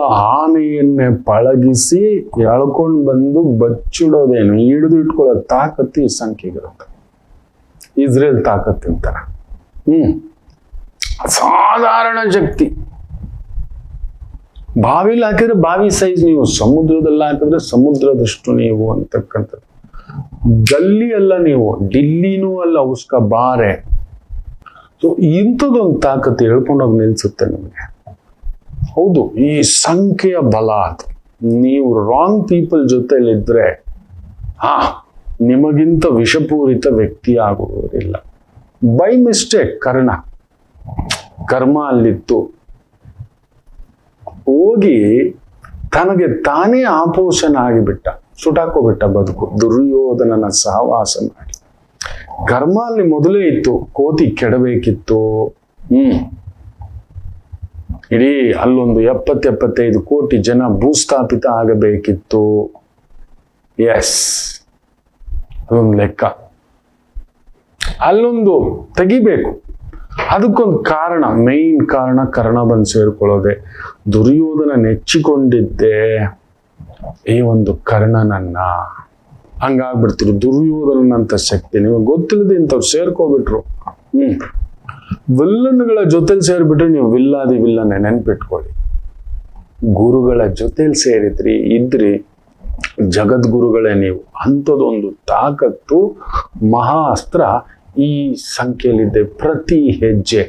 ಆನೆಯನ್ನೇ ಪಳಗಿಸಿ ಎಳ್ಕೊಂಡು ಬಂದು ಬಚ್ಚಿಡೋದೇನು, ಹಿಡಿದು ಇಟ್ಕೊಳ್ಳೋ ತಾಕತ್ತು ಈ ಸಂಖ್ಯೆಗಿರುತ್ತೆ. ಇಸ್ರೇಲ್ ತಾಕತ್ತು ಅಂತಾರ. ಅಸಾಧಾರಣ ಶಕ್ತಿ. ಬಾವಿಲಿ ಹಾಕಿದ್ರೆ ಬಾವಿ ಸೈಜ್ ನೀವು, ಸಮುದ್ರದಲ್ಲಿ ಹಾಕಿದ್ರೆ ಸಮುದ್ರದಷ್ಟು ನೀವು ಅಂತಕ್ಕಂಥದ್ದು. ಗಲ್ಲಿ ಅಲ್ಲ ನೀವು, ಡಿಲ್ಲಿನೂ ಅಲ್ಲ, ಉಸ್ಕ ಬಾರೆ. ಸೊ ಇಂಥದ್ದೊಂದು ತಾಕತ್ತು ಹೇಳ್ಕೊಂಡೋಗಿ ನಿಲ್ಸುತ್ತೆ ನಿಮಗೆ. ಹೌದು, ಈ ಸಂಖ್ಯೆಯ ಬಲ ಅದು. ನೀವು ರಾಂಗ್ ಪೀಪಲ್ ಜೊತೆಲಿದ್ರೆ ನಿಮಗಿಂತ ವಿಷಪೂರಿತ ವ್ಯಕ್ತಿ ಆಗುವುದಿಲ್ಲ. ಬೈ ಮಿಸ್ಟೇಕ್ ಕರ್ಮ ಅಲ್ಲಿತ್ತು, ಹೋಗಿ ತನಗೆ ತಾನೇ ಆಪೋಷಣ ಆಗಿಬಿಟ್ಟ, ಸುಟಾಕೋಬಿಟ್ಟ ಬದುಕು. ದುರ್ಯೋಧನನ ಸಹವಾಸ ಮಾಡಿ. ಕರ್ಮ ಅಲ್ಲಿ ಮೊದಲೇ ಇತ್ತು, ಕೋತಿ ಕೆಡಬೇಕಿತ್ತು. ಇಡೀ ಅಲ್ಲೊಂದು 70-75 ಕೋಟಿ ಜನ ಭೂಸ್ಥಾಪಿತ ಆಗಬೇಕಿತ್ತು. ಎಸ್, ಅದೊಂದು ಲೆಕ್ಕ. ಅಲ್ಲೊಂದು ತೆಗಿಬೇಕು. ಅದಕ್ಕೊಂದು ಕಾರಣ, ಮೈನ್ ಕಾರಣ ಕರ್ಣ ಬಂದು ಸೇರ್ಕೊಳ್ಳೋದೆ. ದುರ್ಯೋಧನ ನೆಚ್ಚಿಕೊಂಡಿದ್ದೆ ಈ ಒಂದು ಕರ್ಣನನ್ನ. ಹಂಗಾಗ್ಬಿಡ್ತಿರು. ದುರ್ಯೋಧನಂತ ಶಕ್ತಿ ನಿಮಗೆ ಗೊತ್ತಿಲ್ಲದೆ ಇಂಥವ್ರು ಸೇರ್ಕೋಬಿಟ್ರು. ವಿಲ್ಲನ್ಗಳ ಜೊತೆಲಿ ಸೇರ್ಬಿಟ್ರೆ ನೀವು ವಿಲ್ಲಾದಿ ವಿಲ್ಲನ್ನೇ ನೆನ್ಪಿಟ್ಕೊಳ್ಳಿ. ಗುರುಗಳ ಜೊತೆಲಿ ಸೇರಿದ್ರಿ, ಇದ್ರಿ, ಜಗದ್ಗುರುಗಳೇ ನೀವು. ಅಂಥದ್ದೊಂದು ತಾಕತ್ತು, ಮಹಾ ಅಸ್ತ್ರ ಈ ಸಂಖ್ಯೆಯಲ್ಲಿದೆ. ಪ್ರತಿ ಹೆಜ್ಜೆ,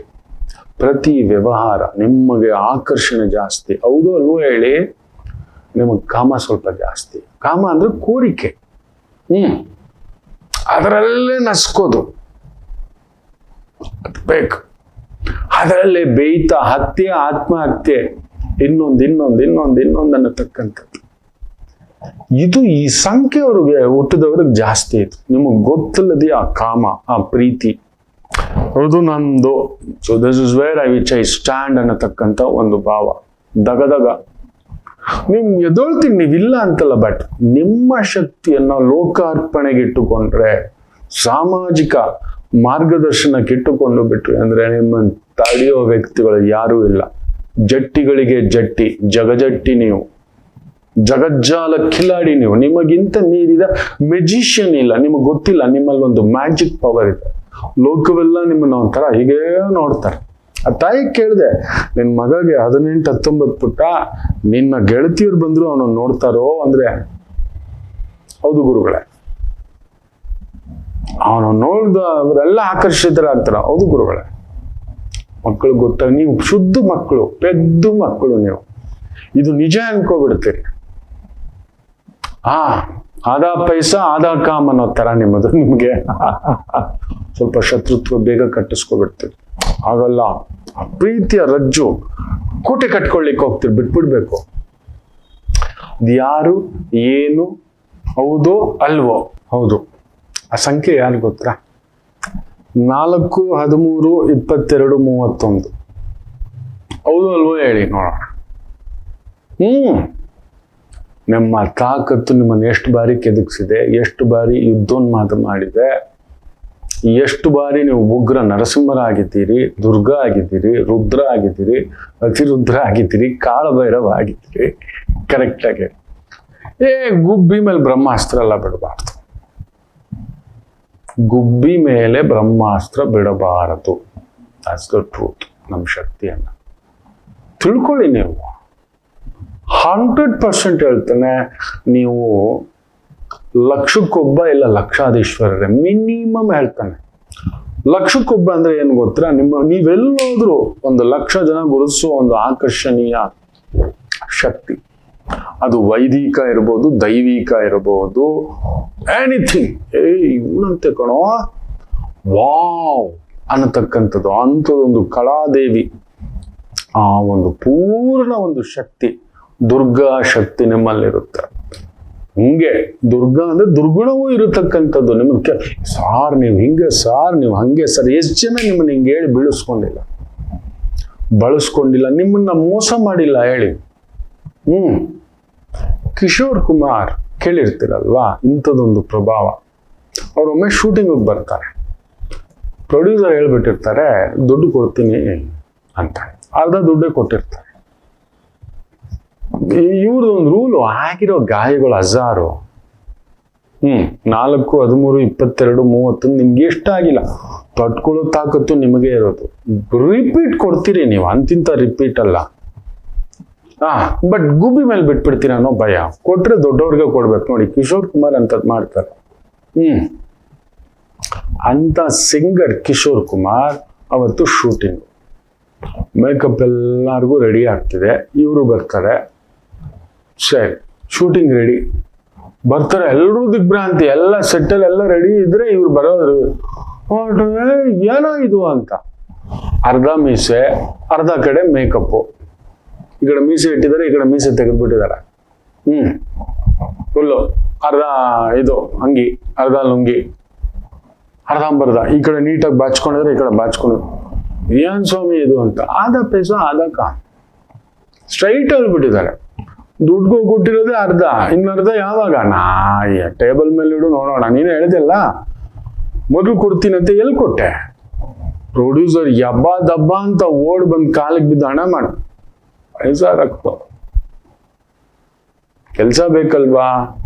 ಪ್ರತಿ ವ್ಯವಹಾರ ನಿಮಗೆ ಆಕರ್ಷಣೆ ಜಾಸ್ತಿ. ಹೌದು ಅಲ್ವೋ ಹೇಳಿ? ನಿಮಗೆ ಕಾಮ ಸ್ವಲ್ಪ ಜಾಸ್ತಿ. ಕಾಮ ಅಂದ್ರೆ ಕೋರಿಕೆ. ಅದರಲ್ಲೇ ನಸ್ಕೋದು ಬೇಕು. ಅದರಲ್ಲೇ ಬೇಯ್ತಾ ಹತ್ಯೆ, ಆತ್ಮಹತ್ಯೆ, ಇನ್ನೊಂದು ಅನ್ನತಕ್ಕಂಥದ್ದು. ಇದು ಈ ಸಂಖ್ಯೆಯವ್ರಿಗೆ ಹುಟ್ಟಿದವ್ರಿಗೆ ಜಾಸ್ತಿ ಇತ್ತು. ನಿಮಗೆ ಗೊತ್ತಿಲ್ಲದೆ ಆ ಕಾಮ, ಆ ಪ್ರೀತಿ, ಹೌದು ನಂದು. So this is where I stand ಅನ್ನತಕ್ಕಂಥ ಒಂದು ಭಾವ. ದಗದಗ ನೀವು ಎದೊಳ್ತೀನಿ, ನೀವಿಲ್ಲ ಅಂತಲ್ಲ, ಬಟ್ ನಿಮ್ಮ ಶಕ್ತಿಯನ್ನ ಲೋಕಾರ್ಪಣೆಗಿಟ್ಟುಕೊಂಡ್ರೆ, ಸಾಮಾಜಿಕ ಮಾರ್ಗದರ್ಶನಕ್ಕಿಟ್ಟುಕೊಂಡು ಬಿಟ್ರಿ ಅಂದ್ರೆ ನಿಮ್ಮನ್ನು ತಡೆಯೋ ವ್ಯಕ್ತಿಗಳು ಯಾರೂ ಇಲ್ಲ. ಜಟ್ಟಿಗಳಿಗೆ ಜಟ್ಟಿ, ಜಗಜಟ್ಟಿ ನೀವು, ಜಗಜ್ಜಾಲ ಕಿಲಾಡಿ ನೀವು. ನಿಮಗಿಂತ ಮೀರಿದ ಮೆಜಿಷಿಯನ್ ಇಲ್ಲ. ನಿಮಗೆ ಗೊತ್ತಿಲ್ಲ, ನಿಮ್ಮಲ್ಲಿ ಒಂದು ಮ್ಯಾಜಿಕ್ ಪವರ್ ಇದೆ. ಲೋಕವೆಲ್ಲ ನಿಮ್ಮನ್ನ ಒಂಥರ ಹೀಗೇ ನೋಡ್ತಾರೆ. ಆ ತಾಯಿ ಕೇಳಿದೆ, ನಿನ್ ಮಗಗೆ 18-19 ಪುಟ್ಟ, ನಿನ್ನ ಗೆಳತಿಯರು ಬಂದ್ರು ಅವನು ನೋಡ್ತಾರೋ ಅಂದ್ರೆ, ಹೌದು ಗುರುಗಳೇ, ಅವನು ನೋಡ್ದ ಅವರೆಲ್ಲ ಆಕರ್ಷಿತರಾಗ್ತಾರ. ಹೌದು ಗುರುಗಳೇ, ಮಕ್ಕಳು ಗೊತ್ತಾಗ, ನೀವು ಶುದ್ಧ ಮಕ್ಕಳು, ಪೆದ್ದು ಮಕ್ಕಳು ನೀವು. ಇದು ನಿಜ ಅನ್ಕೋಬಿಡ್ತೀರಿ. ಆದಾ ಪೈಸಾ ಆದಾ ಕಾಮ್ ಅನ್ನೋ ತರ ನಿಮ್ಮದು. ನಿಮ್ಗೆ ಸ್ವಲ್ಪ ಶತ್ರುತ್ವ ಬೇಗ ಕಟ್ಟಿಸ್ಕೊಬಿಡ್ತೀರಿ. ಹಾಗಲ್ಲ, ಪ್ರೀತಿಯ ರಜ್ಜು ಕೋಟೆ ಕಟ್ಕೊಳ್ಳಿಕ್ಕೆ ಹೋಗ್ತೀರಿ, ಬಿಟ್ಬಿಡ್ಬೇಕು. ಯಾರು ಏನು ಹೌದೋ ಅಲ್ವೋ? ಹೌದು. ಆ ಸಂಖ್ಯೆ ಯಾರು ಗೊತ್ತಾ? 4, 13, 22, 31. ಹೌದು ಅಲ್ವೋ ಹೇಳಿ ನೋಡೋಣ. ನಿಮ್ಮ ತಾಕತ್ತು ನಿಮ್ಮನ್ನು ಎಷ್ಟು ಬಾರಿ ಕೆದಕ್ಸಿದೆ, ಎಷ್ಟು ಬಾರಿ ಯುದ್ಧೋನ್ಮಾದ ಮಾಡಿದೆ, ಎಷ್ಟು ಬಾರಿ ನೀವು ಉಗ್ರ ನರಸಿಂಹರಾಗಿದ್ದೀರಿ, ದುರ್ಗ ಆಗಿದ್ದೀರಿ, ರುದ್ರ ಆಗಿದ್ದೀರಿ, ಅತಿರುದ್ರ ಆಗಿದ್ದೀರಿ, ಕಾಳಭೈರವ ಆಗಿದ್ದೀರಿ. ಕರೆಕ್ಟಾಗಿ ಗುಬ್ಬಿ ಮೇಲೆ ಬ್ರಹ್ಮಾಸ್ತ್ರ ಎಲ್ಲ ಬಿಡಬಾರ್ದು. ಗುಬ್ಬಿ ಮೇಲೆ ಬ್ರಹ್ಮಾಸ್ತ್ರ ಬಿಡಬಾರದು. That's the truth. ನಮ್ಮ ಶಕ್ತಿಯನ್ನ ತಿಳ್ಕೊಳ್ಳಿ ನೀವು. 100% ಹೇಳ್ತಾನೆ, ನೀವು ಲಕ್ಷಕ್ಕೊಬ್ಬ ಇಲ್ಲ ಲಕ್ಷಾಧೀಶ್ವರರೇ ಮಿನಿಮಮ್ ಹೇಳ್ತಾನೆ. ಲಕ್ಷಕ್ಕೊಬ್ಬ ಅಂದ್ರೆ ಏನು ಗೊತ್ತಾ? ನೀವೆಲ್ಲೋದ್ರು 1,00,000 ಜನ ಗುರುತಿಸೋ ಒಂದು ಆಕರ್ಷಣೀಯ ಶಕ್ತಿ. ಅದು ವೈದಿಕ ಇರ್ಬೋದು, ದೈವಿಕ ಇರಬಹುದು, ಎನಿಥಿಂಗ್. ಇವನಂತೆ ಕಣೋ, ವಾವ್ ಅನ್ನತಕ್ಕಂಥದ್ದು. ಅಂಥದ್ದೊಂದು ಕಲಾದೇವಿ, ಆ ಒಂದು ಪೂರ್ಣ ಒಂದು ಶಕ್ತಿ, ದುರ್ಗಾ ಶಕ್ತಿ ನಿಮ್ಮಲ್ಲಿರುತ್ತೆ. ಹಿಂಗೆ ದುರ್ಗಾ ಅಂದ್ರೆ ದುರ್ಗುಣವೂ ಇರತಕ್ಕಂಥದ್ದು. ನಿಮಗೆ ಸಾರ್ ನೀವು ಹಿಂಗೆ, ಸಾರ್ ನೀವು ಹಂಗೆ, ಸರ್. ಎಷ್ಟು ಜನ ನಿಮ್ಮನ್ನ ಹಿಂಗೆ ಹೇಳಿ ಬಳಸ್ಕೊಂಡಿಲ್ಲ, ನಿಮ್ಮನ್ನ ಮೋಸ ಮಾಡಿಲ್ಲ ಹೇಳಿ. ಕಿಶೋರ್ ಕುಮಾರ್ ಕೇಳಿರ್ತೀರಲ್ವಾ, ಇಂಥದ್ದೊಂದು ಪ್ರಭಾವ. ಅವರೊಮ್ಮೆ ಶೂಟಿಂಗಿಗೆ ಬರ್ತಾರೆ, ಪ್ರೊಡ್ಯೂಸರ್ ಹೇಳ್ಬಿಟ್ಟಿರ್ತಾರೆ ದುಡ್ಡು ಕೊಡ್ತೀನಿ ಅಂತ. ಅರ್ಧ ದುಡ್ಡೇ ಕೊಟ್ಟಿರ್ತಾರೆ. ಇವ್ರದೊಂದು ರೂಲು, ಆಗಿರೋ ಗಾಯಗಳು 1000. 4, 13, 22, 30 ನಿಮ್ಗೆ ಎಷ್ಟಾಗಿಲ್ಲ, ತಟ್ಕೊಳ್ಳೋ ತಾಕತ್ತು ನಿಮಗೆ ಇರೋದು. ರಿಪೀಟ್ ಕೊಡ್ತೀರಿ ನೀವು, ಅಂತಿಂತ ರಿಪೀಟ್ ಅಲ್ಲ. ಬಟ್ ಗುಬ್ಬಿ ಮೇಲೆ ಬಿಟ್ಬಿಡ್ತೀರ ಅನ್ನೋ ಭಯ. ಕೊಟ್ರೆ ದೊಡ್ಡವ್ರಿಗೆ ಕೊಡ್ಬೇಕು. ನೋಡಿ ಕಿಶೋರ್ ಕುಮಾರ್ ಅಂತದ್ ಮಾಡ್ತಾರೆ. ಅಂತ ಸಿಂಗರ್ ಕಿಶೋರ್ ಕುಮಾರ್ ಅವತ್ತು ಶೂಟಿಂಗ್, ಮೇಕಪ್ ಎಲ್ಲರಿಗೂ ರೆಡಿ ಆಗ್ತಿದೆ, ಇವರು ಬರ್ತಾರೆ. ಸರಿ, ಶೂಟಿಂಗ್ ರೆಡಿ, ಬರ್ತಾರೆ, ಎಲ್ಲರೂ ದಿಗ್ಭ್ರಾಂತಿ, ಎಲ್ಲ ಸೆಟ್ಟಲ್ ಎಲ್ಲ ರೆಡಿ ಇದ್ರೆ ಇವ್ರು ಬರೋದ್ರು, ಏನೋ ಇದು ಅಂತ. ಅರ್ಧ ಮೀಸೆ, ಅರ್ಧ ಕಡೆ ಮೇಕಪ್ಪು. ಈ ಕಡೆ ಮೀಸೆ ಇಟ್ಟಿದ್ದಾರೆ, ಈ ಕಡೆ ಮೀಸೆ ತೆಗೆದ್ಬಿಟ್ಟಿದ್ದಾರೆ. ಫುಲ್ಲು ಅರ್ಧ ಇದು ಅಂಗಿ, ಅರ್ಧ ಲುಂಗಿ, ಅರ್ಧಂಬರ್ಧ. ಈ ಕಡೆ ನೀಟಾಗಿ ಬಾಚ್ಕೊಂಡಿದ್ರೆ, ಈ ಕಡೆ ಬಾಚ್ಕೊಂಡು, ಏನ್ ಸ್ವಾಮಿ ಇದು ಅಂತ. ಆದ ಪೈಸ ಆದಕ ಸ್ಟ್ರೈಟ್ ಹೇಳ್ಬಿಟ್ಟಿದ್ದಾರೆ. ದುಡ್ಡು ಕೊಟ್ಟಿರೋದೇ ಅರ್ಧ, ಇನ್ನರ್ಧ ಯಾವಾಗ? ಟೇಬಲ್ ಮೇಲೆ ಇಡು ನೋಡೋಣ. ನೀನು ಹೇಳಿದೆಲ್ಲ ಮೊದಲು ಕೊಡ್ತೀನಿ ಅಂತ, ಎಲ್ಲಿ ಕೊಟ್ಟೆ? ಪ್ರೊಡ್ಯೂಸರ್ ಯಬ್ಬ ದಬ್ಬ ಅಂತ ಓಡ್ ಬಂದ್ ಕಾಲಿಗೆ ಬಿದ್ದು ಹಣ ಮಾಡ, ಪೈಸ ರಕ್ತ. ಕೆಲ್ಸ ಬೇಕಲ್ವಾ,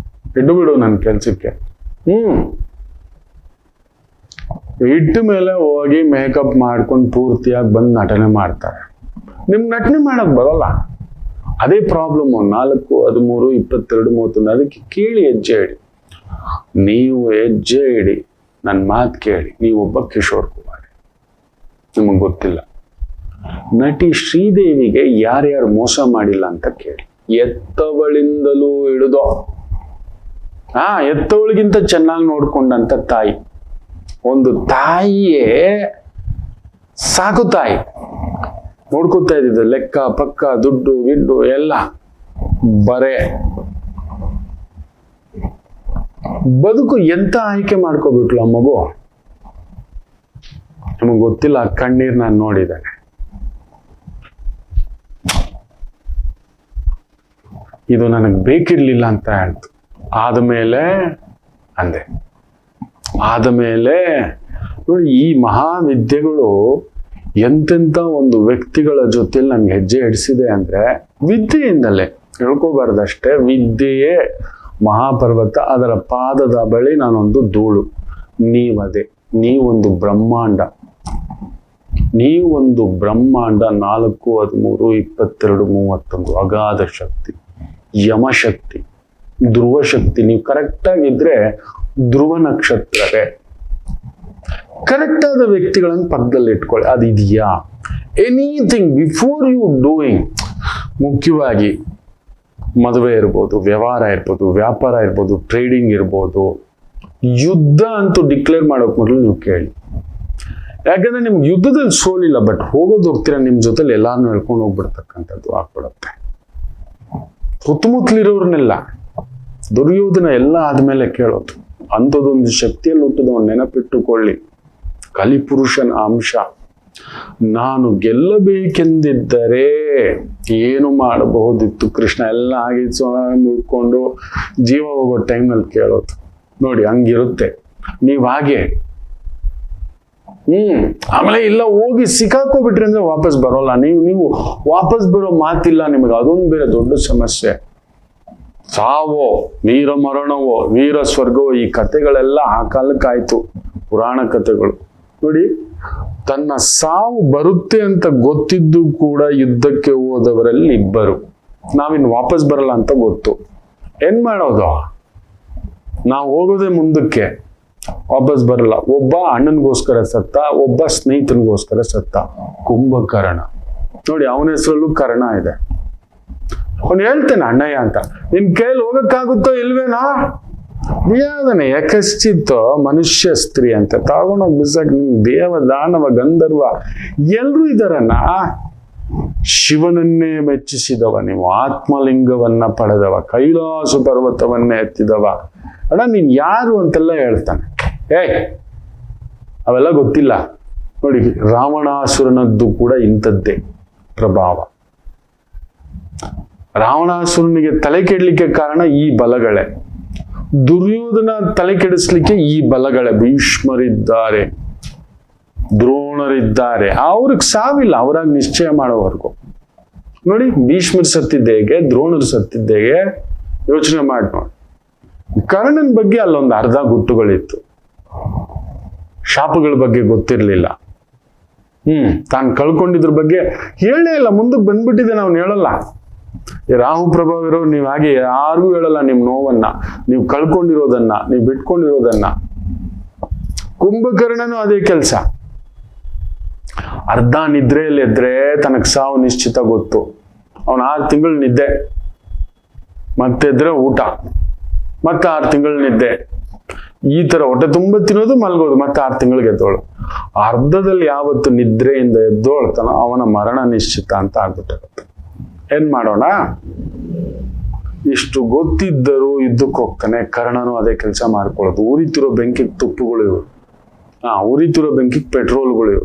ಇಟ್ಟು ಬಿಡು ನನ್ ಕೆಲ್ಸಕ್ಕೆ. ಇಟ್ಟ ಮೇಲೆ ಹೋಗಿ ಮೇಕಪ್ ಮಾಡ್ಕೊಂಡು ಪೂರ್ತಿಯಾಗಿ ಬಂದು ನಟನೆ ಮಾಡ್ತಾರೆ. ನಿಮ್ ನಟನೆ ಮಾಡಕ್ ಬರೋಲ್ಲ, ಅದೇ ಪ್ರಾಬ್ಲಮ್. 4, 13, 22, 31. ಅದಕ್ಕೆ ಕೇಳಿ ಹೆಜ್ಜೆ ಇಡಿ. ನೀವು ಹೆಜ್ಜೆ ಇಡಿ, ನನ್ನ ಮಾತು ಕೇಳಿ. ನೀವೊಬ್ಬ ಕಿಶೋರ್ ಕುಮಾರ್, ನಿಮಗೆ ಗೊತ್ತಿಲ್ಲ. ನಟಿ ಶ್ರೀದೇವಿಗೆ ಯಾರ್ಯಾರು ಮೋಸ ಮಾಡಿಲ್ಲ ಅಂತ ಕೇಳಿ. ಎತ್ತವಳಿಂದಲೂ ಹಿಡಿದು ಎತ್ತವಳಿಗಿಂತ ಚೆನ್ನಾಗಿ ನೋಡ್ಕೊಂಡಂತ ತಾಯಿ. ಒಂದು ತಾಯಿಯೇ ಸಾಕು ತಾಯಿ ನೋಡ್ಕೊತಾ ಇದ್ದಿದ್ದು, ಲೆಕ್ಕ ಪಕ್ಕ, ದುಡ್ಡು ಗಿಡ್ಡು ಎಲ್ಲ ಬರೇ. ಬದುಕು ಎಂತ ಆಯ್ಕೆ ಮಾಡ್ಕೋಬಿಟ್ಲು ಆ ಮಗು, ನಮಗ್ ಗೊತ್ತಿಲ್ಲ. ಕಣ್ಣೀರ್ ನಾನು ನೋಡಿದ್ದೇನೆ. ಇದು ನನಗ್ ಬೇಕಿರ್ಲಿಲ್ಲ ಅಂತ ಹೇಳ್ತು. ಆದಮೇಲೆ ನೋಡಿ, ಈ ಮಹಾವಿದ್ಯೆಗಳು ಎಂತೆಂತ ಒಂದು ವ್ಯಕ್ತಿಗಳ ಜೊತೆಲಿ ನಂಗೆ ಹೆಜ್ಜೆ ಇಡಿಸಿದೆ ಅಂದ್ರೆ ವಿದ್ಯೆಯಿಂದಲೇ. ಹೇಳ್ಕೋಬಾರ್ದಷ್ಟೇ, ವಿದ್ಯೆಯೇ ಮಹಾಪರ್ವತ, ಅದರ ಪಾದದ ಬಳಿ ನಾನೊಂದು ಧೂಳು. ನೀವದೇ, ನೀವೊಂದು ಬ್ರಹ್ಮಾಂಡ, 4, 13, 22, 31 ಅಗಾಧ ಶಕ್ತಿ, ಯಮಶಕ್ತಿ, ಧ್ರುವ ಶಕ್ತಿ. ನೀವು ಕರೆಕ್ಟ್ ಆಗಿದ್ರೆ ಧ್ರುವ ನಕ್ಷತ್ರವೇ. ಕರೆಕ್ಟ್ ಆದ ವ್ಯಕ್ತಿಗಳನ್ನು ಪಕ್ಕದಲ್ಲಿ ಇಟ್ಕೊಳ್ಳಿ. ಅದಿದೆಯಾ? ಎನಿಥಿಂಗ್ ಬಿಫೋರ್ ಯು ಡೂಯಿಂಗ್, ಮುಖ್ಯವಾಗಿ ಮದುವೆ ಇರ್ಬೋದು, ವ್ಯವಹಾರ ಇರ್ಬೋದು, ವ್ಯಾಪಾರ ಇರ್ಬೋದು, ಟ್ರೇಡಿಂಗ್ ಇರ್ಬೋದು, ಯುದ್ಧ ಅಂತೂ ಡಿಕ್ಲೇರ್ ಮಾಡೋಕ್ ಮೊದಲು ನೀವು ಕೇಳಿ. ಯಾಕಂದ್ರೆ ನಿಮ್ಗೆ ಯುದ್ಧದಲ್ಲಿ ಸೋಲಿಲ್ಲ, ಬಟ್ ಹೋಗ್ತೀರಾ, ನಿಮ್ ಜೊತೆಲಿ ಎಲ್ಲಾರನ್ನೂ ಹೇಳ್ಕೊಂಡು ಹೋಗ್ಬಿಡ್ತಕ್ಕಂಥದ್ದು ಆಗ್ಬಿಡುತ್ತೆ. ಸುತ್ತಮುತ್ತಲಿರೋರ್ನೆಲ್ಲ ದುರ್ಯೋಧನ ಎಲ್ಲ ಆದ್ಮೇಲೆ ಕೇಳೋದು. ಅಂಥದ್ದೊಂದು ಶಕ್ತಿಯಲ್ಲಿ ಹುಟ್ಟಿದವನ್ನ ನೆನಪಿಟ್ಟುಕೊಳ್ಳಿ. ಕಲಿಪುರುಷನ ಅಂಶ. ನಾನು ಗೆಲ್ಲಬೇಕೆಂದಿದ್ದರೆ ಏನು ಮಾಡಬಹುದಿತ್ತು ಕೃಷ್ಣ, ಎಲ್ಲ ಆಗಿದ್ದು ಮುಗ್ಕೊಂಡು ಜೀವ ಹೋಗೋ ಟೈಮ್ನಲ್ಲಿ ಕೇಳೋದು. ನೋಡಿ, ಹಂಗಿರುತ್ತೆ. ನೀವ್ ಹಾಗೆ ಆಮೇಲೆ ಇಲ್ಲ ಹೋಗಿ ಸಿಕ್ಕಾಕೋಬಿಟ್ರಿ ಅಂದ್ರೆ ವಾಪಸ್ ಬರೋಲ್ಲ. ನೀವು ವಾಪಸ್ ಬರೋ ಮಾತಿಲ್ಲ ನಿಮಗೆ. ಅದೊಂದು ಬೇರೆ ದೊಡ್ಡ ಸಮಸ್ಯೆ. ಸಾವೋ, ವೀರ ಮರಣವೋ, ವೀರ ಸ್ವರ್ಗವೋ, ಈ ಕಥೆಗಳೆಲ್ಲ ಆ ಕಾಲಕ್ಕಾಯ್ತು, ಪುರಾಣ ಕಥೆಗಳು. ನೋಡಿ, ತನ್ನ ಸಾವು ಬರುತ್ತೆ ಅಂತ ಗೊತ್ತಿದ್ದು ಕೂಡ ಯುದ್ಧಕ್ಕೆ ಹೋದವರಲ್ಲಿ ಇಬ್ಬರು. ನಾವಿನ್ ವಾಪಸ್ ಬರಲ್ಲ ಅಂತ ಗೊತ್ತು. ಏನ್ ಮಾಡೋದು? ನಾವು ಹೋಗೋದೇ ಮುಂದಕ್ಕೆ, ವಾಪಸ್ ಬರಲ್ಲ. ಒಬ್ಬ ಅಣ್ಣನಿಗೋಸ್ಕರ ಸತ್ತ, ಒಬ್ಬ ಸ್ನೇಹಿತನಿಗೋಸ್ಕರ ಸತ್ತ. ಕುಂಭಕರ್ಣ. ನೋಡಿ, ಅವನ ಹೆಸರಲ್ಲೂ ಕರ್ಣ ಇದೆ. ಅವನು ಹೇಳ್ತೇನೆ ಅಣ್ಣಯ್ಯ ಅಂತ. ನಿನ್ ಕೈಯಲ್ಲಿ ಹೋಗಕ್ಕಾಗುತ್ತೋ ಇಲ್ವೇನಾ? ಯಾವ್ದನೆ ಯಕಶ್ಚಿತ್ ಮನುಷ್ಯ ಸ್ತ್ರೀ ಅಂತ ತಗೊಂಡೋಗಿ ಬಿಸಾಕ್. ದೇವ, ದಾನವ, ಗಂಧರ್ವ ಎಲ್ರೂ ಇದಾರಣ್ಣ. ಶಿವನನ್ನೇ ಮೆಚ್ಚಿಸಿದವ ನೀವು, ಆತ್ಮಲಿಂಗವನ್ನ ಪಡೆದವ, ಕೈಲಾಸ ಪರ್ವತವನ್ನೇ ಎತ್ತಿದವ. ಅಣ್ಣ ನೀನ್ ಯಾರು ಅಂತೆಲ್ಲ ಹೇಳ್ತಾನೆ. ಅವೆಲ್ಲ ಗೊತ್ತಿಲ್ಲ. ನೋಡಿ, ರಾವಣಾಸುರನದ್ದು ಕೂಡ ಇಂಥದ್ದೇ ಪ್ರಭಾವ. ರಾವಣಾಸುರನಿಗೆ ತಲೆ ಕೆಡಲಿಕ್ಕೆ ಕಾರಣ ಈ ಬಲಗಳೇ. ದುರ್ಯೋಧನ ತಲೆ ಕೆಡಿಸ್ಲಿಕ್ಕೆ ಈ ಬಲಗಳೇ. ಭೀಷ್ಮರಿದ್ದಾರೆ, ದ್ರೋಣರಿದ್ದಾರೆ. ಅವ್ರಿಗೆ ಸಾವಿಲ್ಲ, ಅವರಾಗಿ ನಿಶ್ಚಯ ಮಾಡೋವರೆಗೂ. ನೋಡಿ, ಭೀಷ್ಮರು ಸತ್ತಿದ್ದ ಹೇಗೆ, ದ್ರೋಣರು ಸತ್ತಿದ್ದ ಹೇಗೆ, ಯೋಚನೆ ಮಾಡಿ ನೋಡಿ. ಕರ್ಣನ್ ಬಗ್ಗೆ ಅಲ್ಲೊಂದು ಅರ್ಧ ಗುಟ್ಟುಗಳಿತ್ತು, ಶಾಪಗಳ ಬಗ್ಗೆ ಗೊತ್ತಿರ್ಲಿಲ್ಲ. ತಾನು ಕಳ್ಕೊಂಡಿದ್ರ ಬಗ್ಗೆ ಹೇಳೇ ಇಲ್ಲ, ಮುಂದಕ್ಕೆ ಬಂದ್ಬಿಟ್ಟಿದೆ, ನಾವು ಹೇಳಲ್ಲ. ರಾಹು ಪ್ರಭಾವ ಇರೋರು ನೀವು ಹಾಗೆ ಯಾರಿಗೂ ಹೇಳಲ್ಲ ನಿಮ್ ನೋವನ್ನ, ನೀವು ಕಳ್ಕೊಂಡಿರೋದನ್ನ, ನೀವು ಬಿಟ್ಕೊಂಡಿರೋದನ್ನ. ಕುಂಭಕರ್ಣನು ಅದೇ ಕೆಲಸ. ಅರ್ಧ ನಿದ್ರೆಯಲ್ಲಿ ಎದ್ರೆ ತನಗೆ ಸಾವು ನಿಶ್ಚಿತ ಗೊತ್ತು. ಅವನು 6 ತಿಂಗಳು ನಿದ್ದೆ, ಮತ್ತೆ ಎದ್ರೆ ಊಟ, ಮತ್ತೆ 6 ತಿಂಗಳು ನಿದ್ದೆ, ಈ ತರ ಹೊಟ್ಟೆ ತುಂಬ ತಿನ್ನೋದು, ಮಲ್ಗೋದು, ಮತ್ತೆ 6 ತಿಂಗಳಿಗೆ ಎದ್ದೋಳು. ಅರ್ಧದಲ್ಲಿ ಯಾವತ್ತು ನಿದ್ರೆಯಿಂದ ಎದ್ದೋಳ್ತಾನ ಅವನ ಮರಣ ನಿಶ್ಚಿತ ಅಂತ ಆಗ್ಬಿಟ್ಟಿರುತ್ತೆ. ಏನ್ ಮಾಡೋಣ? ಇಷ್ಟು ಗೊತ್ತಿದ್ದರೂ ಯುದ್ಧಕ್ಕೆ ಹೋಗ್ತಾನೆ. ಕರ್ಣನು ಅದೇ ಕೆಲಸ ಮಾಡ್ಕೊಳ್ಳೋದು. ಉರಿತಿರೋ ಬೆಂಕಿಗೆ ತುಪ್ಪುಗಳು ಇವು, ಉರಿತಿರೋ ಬೆಂಕಿಗೆ ಪೆಟ್ರೋಲ್ಗಳು ಇವು.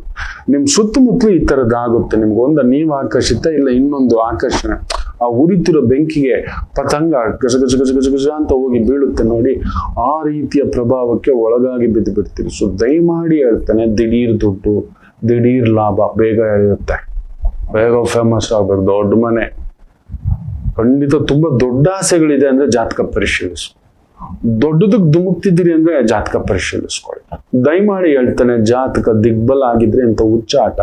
ನಿಮ್ ಸುತ್ತಮುತ್ತಲು ಈ ತರದ್ದಾಗುತ್ತೆ. ನಿಮ್ಗೊಂದು ನೀವು ಆಕರ್ಷಿತ, ಇಲ್ಲ ಇನ್ನೊಂದು ಆಕರ್ಷಣೆ. ಆ ಉರಿತಿರೋ ಬೆಂಕಿಗೆ ಪತಂಗ ಗಜ ಗಜ ಗಜ ಗಜ ಗಜ ಅಂತ ಹೋಗಿ ಬೀಳುತ್ತೆ ನೋಡಿ, ಆ ರೀತಿಯ ಪ್ರಭಾವಕ್ಕೆ ಒಳಗಾಗಿ ಬಿದ್ದು ಬಿಡ್ತೀರಿ. ಸೊ ದಯಮಾಡಿ ಹೇಳ್ತಾನೆ, ದಿಢೀರ್ ದುಡ್ಡು, ದಿಢೀರ್ ಲಾಭ ಬೇಗ ಎಳೆಯುತ್ತೆ. ಬೇಗ ಫೇಮಸ್ ಆಗ್ಬೇಕು, ದೊಡ್ಡ ಮನೆ, ಖಂಡಿತ ತುಂಬಾ ದೊಡ್ಡ ಆಸೆಗಳಿದೆ ಅಂದ್ರೆ ಜಾತಕ ಪರಿಶೀಲಿಸು. ದೊಡ್ಡದಕ್ಕೆ ಧುಮುಕ್ತಿದ್ದೀರಿ ಅಂದ್ರೆ ಜಾತಕ ಪರಿಶೀಲಿಸ್ಕೊಳ್ಳಿ. ದಯಮಾಡಿ ಹೇಳ್ತಾನೆ, ಜಾತಕ ದಿಗ್ಬಲ ಆಗಿದ್ರೆ ಇಂಥ ಹುಚ್ಚಾಟ,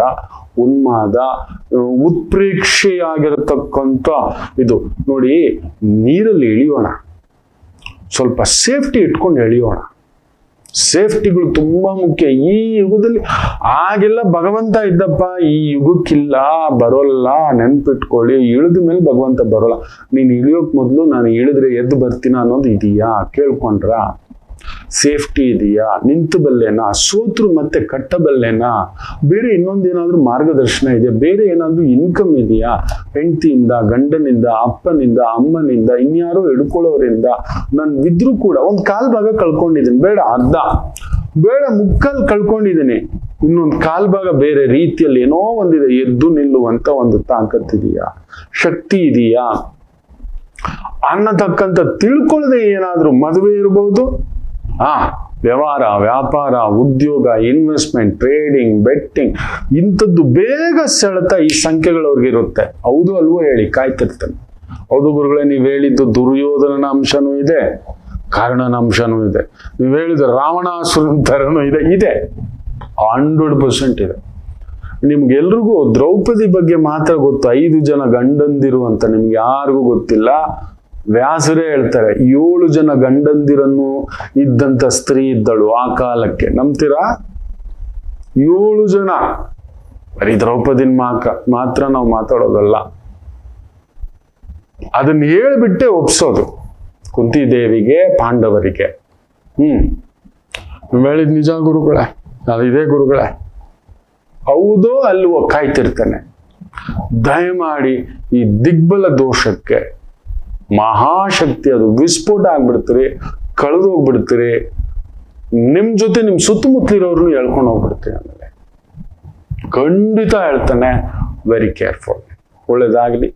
ಉನ್ಮಾದ, ಉತ್ಪ್ರೇಕ್ಷೆಯಾಗಿರತಕ್ಕಂಥ ಇದು ನೋಡಿ. ನೀರಲ್ಲಿ ಇಳಿಯೋಣ, ಸ್ವಲ್ಪ ಸೇಫ್ಟಿ ಇಟ್ಕೊಂಡು ಎಳಿಯೋಣ. ಸೇಫ್ಟಿಗಳು ತುಂಬಾ ಮುಖ್ಯ ಈ ಯುಗದಲ್ಲಿ. ಆಗೆಲ್ಲ ಭಗವಂತ ಇದ್ದಪ್ಪ, ಈ ಯುಗಕ್ಕಿಲ್ಲ, ಬರೋಲ್ಲ. ನೆನ್ಪಿಟ್ಕೊಳ್ಳಿ, ಇಳಿದ ಮೇಲೆ ಭಗವಂತ ಬರೋಲ್ಲ. ನೀನ್ ಇಳಿಯೋಕ್ ಮೊದ್ಲು ನಾನು ಇಳಿದ್ರೆ ಎದ್ದು ಬರ್ತೀನ ಅನ್ನೋದು ಇದೆಯಾ? ಕೇಳ್ಕೊಂಡ್ರ? ಸೇಫ್ಟಿ ಇದೆಯಾ? ನಿಂತು ಬಲ್ಲೆನಾ? ಸೋತ್ರು ಮತ್ತೆ ಕಟ್ಟಬಲ್ಲೆನಾ? ಬೇರೆ ಇನ್ನೊಂದೇನಾದ್ರೂ ಮಾರ್ಗದರ್ಶನ ಇದೆಯಾ? ಬೇರೆ ಏನಾದ್ರೂ ಇನ್ಕಮ್ ಇದೆಯಾ? ಹೆಂಡತಿಯಿಂದ, ಗಂಡನಿಂದ, ಅಪ್ಪನಿಂದ, ಅಮ್ಮನಿಂದ, ಇನ್ಯಾರೋ ಹಿಡ್ಕೊಳ್ಳೋರಿಂದ. ನಾನು ಬಿದ್ರು ಕೂಡ ಒಂದು ಕಾಲ್ ಭಾಗ ಕಳ್ಕೊಂಡಿದ್ದೀನಿ, ಬೇಡ ಅರ್ಧ, ಬೇಡ ಮುಕ್ಕಲ್ ಕಳ್ಕೊಂಡಿದ್ದೀನಿ, ಇನ್ನೊಂದು ಕಾಲ್ ಭಾಗ ಬೇರೆ ರೀತಿಯಲ್ಲಿ ಏನೋ ಒಂದಿದೆ. ಎದ್ದು ನಿಲ್ಲುವಂತ ಒಂದು ತಾಕತ್ತಿದೆಯಾ? ಶಕ್ತಿ ಇದೆಯಾ ಅನ್ನತಕ್ಕಂಥ ತಿಳ್ಕೊಳ್ಳದೆ ಏನಾದ್ರೂ ಮದುವೆ ಇರಬಹುದು, ವ್ಯವಹಾರ, ವ್ಯಾಪಾರ, ಉದ್ಯೋಗ, ಇನ್ವೆಸ್ಟ್ಮೆಂಟ್, ಟ್ರೇಡಿಂಗ್, ಬೆಟ್ಟಿಂಗ್, ಇಂಥದ್ದು ಬೇಗ ಸೆಳೆತ ಈ ಸಂಖ್ಯೆಗಳವ್ರಿಗೆ ಇರುತ್ತೆ. ಹೌದು ಅಲ್ವೋ ಹೇಳಿ, ಕಾಯ್ತಿರ್ತಾನೆ. ಹೌದು ಗುರುಗಳೇ, ನೀವು ಹೇಳಿದ್ದು ದುರ್ಯೋಧನನ ಅಂಶನೂ ಇದೆ, ಕರ್ಣನ ಅಂಶನೂ ಇದೆ, ನೀವು ಹೇಳಿದ ರಾವಣಾಸುರನ ತರನೂ ಇದೆ 100% ಇದೆ. ನಿಮ್ಗೆಲ್ರಿಗೂ ದ್ರೌಪದಿ ಬಗ್ಗೆ ಮಾತ್ರ ಗೊತ್ತು, 5 ಜನ ಗಂಡಂದಿರು ಅಂತ. ನಿಮ್ಗೆ ಯಾರಿಗೂ ಗೊತ್ತಿಲ್ಲ. ವ್ಯಾಸರೇ ಹೇಳ್ತಾರೆ 7 ಜನ ಗಂಡಂದಿರನ್ನು ಇದ್ದಂತ ಸ್ತ್ರೀ ಇದ್ದಳು ಆ ಕಾಲಕ್ಕೆ. ನಂಬ್ತೀರಾ? 7 ಜನ. ಬರೀ ದ್ರೌಪದಿನ ಮಾತ್ರ ನಾವು ಮಾತಾಡೋದಲ್ಲ, ಅದನ್ನ ಹೇಳ್ಬಿಟ್ಟೆ ಒಪ್ಸೋದು. ಕುಂತಿದೇವಿಗೆ, ಪಾಂಡವರಿಗೆ. ಹೇಳಿದ್ ನಿಜ ಗುರುಗಳೇ, ಅದಿದೆ ಗುರುಗಳೇ. ಹೌದೋ ಅಲ್ವೋ ಕಾಯ್ತಿರ್ತಾನೆ. ದಯಮಾಡಿ ಈ ದಿಗ್ಬಲ ದೋಷಕ್ಕೆ ಮಹಾಶಕ್ತಿ, ಅದು ವಿಸ್ಫೋಟ ಆಗ್ಬಿಡ್ತೀರಿ, ಕಳೆದು ಹೋಗ್ಬಿಡ್ತೀರಿ. ನಿಮ್ ಜೊತೆ ನಿಮ್ ಸುತ್ತಮುತ್ತಲಿರೋರ್ನು ಹೇಳ್ಕೊಂಡು ಹೋಗ್ಬಿಡ್ತೀರಿ. ಆಮೇಲೆ ಖಂಡಿತ ಹೇಳ್ತಾನೆ, ವೆರಿ ಕೇರ್ಫುಲ್. ಒಳ್ಳೇದಾಗ್ಲಿ.